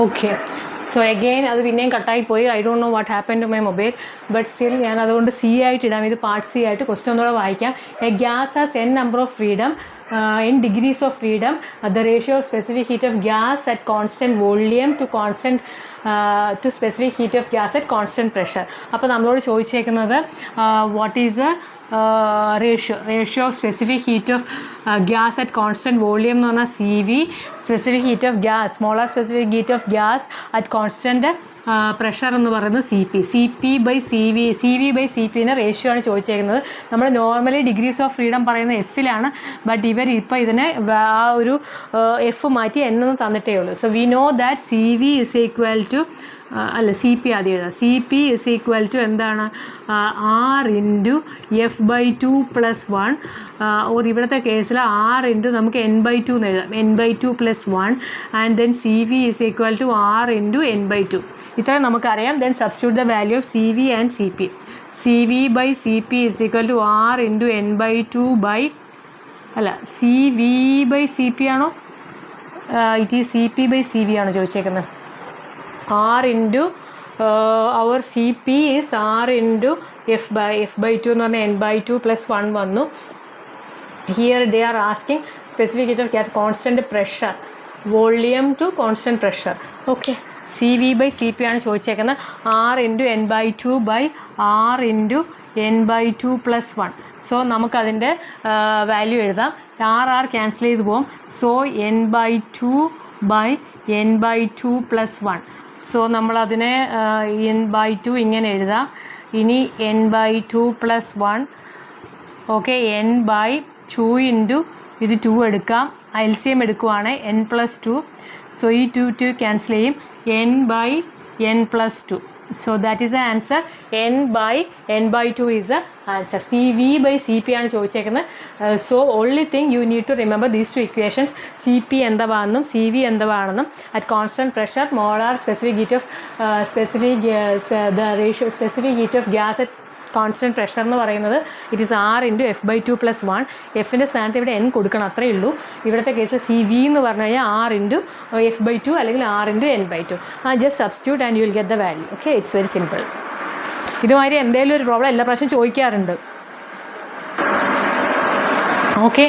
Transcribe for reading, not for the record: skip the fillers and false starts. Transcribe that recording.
Okay. So again അത് പിന്നെയും കട്ടായി പോയി. I don't know what happen to my mobile, but still ഞാൻ അതുകൊണ്ട് സി ആയിട്ട് ഇടാം. ഇത് പാർട്ട് സി ആയിട്ട് ക്വസ്റ്റ്യൻ ഒന്നുകൂടെ വായിക്കാം. A gas has n number of freedom in degrees of freedom, the ratio of specific heat of gas at constant volume to specific heat of gas at constant pressure. അപ്പോൾ നമ്മളോട് ചോദിച്ചേക്കുന്നത് what is the ratio of specific heat of gas at constant volume എന്ന് പറഞ്ഞാൽ CV, specific heat of gas, molar specific heat of gas at constant pressure എന്ന് പറയുന്നത് CV by CPൻ്റെ ratio ആണ് ചോദിച്ചേക്കുന്നത്. നമ്മൾ normally degrees of freedom പറയുന്നത് എഫിലാണ്, but ഇവർ ഇപ്പോൾ ഇതിനെ ആ ഒരു എഫ് മാറ്റി എന്ന് തന്നിട്ടേ ഉള്ളൂ. So we know that CV is equal to CP ആദ്യം എഴുതാം. CP ഇസ് ഈക്വൽ ടു എന്താണ് R ഇൻറ്റു F/2 + 1, ഓർ ഇവിടുത്തെ കേസിൽ R ഇൻറ്റു നമുക്ക് N/2 എന്ന് എഴുതാം. N/2 + 1 and then CV is equal to R into N/2. ഇത്രയും നമുക്കറിയാം. Then substitute the value of CV and CP. CV by CP is equal to R into N/2 by CV by CP ആണോ? ഇത് CP by CV ആണോ ചോദിച്ചേക്കുന്നത്? R into അവർ CP is R into F/2 എന്ന് പറഞ്ഞാൽ N/2 + 1 വന്നു. Here they are asking specific heat of gas constant pressure, volume to constant pressure. Okay, CV by CP ആണ് ചോദിച്ചേക്കുന്നത്. R into N/2 by R into N/2 + 1. So നമുക്കതിൻ്റെ value എഴുതാം. R cancel ചെയ്ത് പോകും. So N/2 by N/2 + 1. So നമ്മളതിനെ N/2 ഇങ്ങനെ എഴുതാം. ഇനി N/2 + 1. ഓക്കെ, N/2 ഇൻറ്റു ഇത് 2 എടുക്കാം. LCM എടുക്കുവാണ് N+2. സോ ഈ 2 ക്യാൻസൽ ചെയ്യും. N/N+2. So that is the answer. N/N/2 is the answer. CV by CP ആണ് ചോദിച്ചേക്കുന്നത്. So only thing you need to remember these two equations. CP എന്താണെന്നും CV എന്താണെന്നും at constant pressure molar specific heat of the ratio specific heat of gas at constant pressure എന്ന് പറയുന്നത് it is R into F/2 + 1. എഫിൻ്റെ സ്ഥാനത്ത് ഇവിടെ N കൊടുക്കണം, അത്രയേ ഉള്ളൂ. ഇവിടുത്തെ കേസ് CV എന്ന് പറഞ്ഞു കഴിഞ്ഞാൽ R ഇൻറ്റു F/2 അല്ലെങ്കിൽ R into N/2. Just substitute and you will get the value. Okay, it's very simple. ഇതുമാതിരി എന്തെങ്കിലും ഒരു പ്രോബ്ലം എല്ലാ പ്രാവശ്യം ചോദിക്കാറുണ്ട്. ഓക്കെ.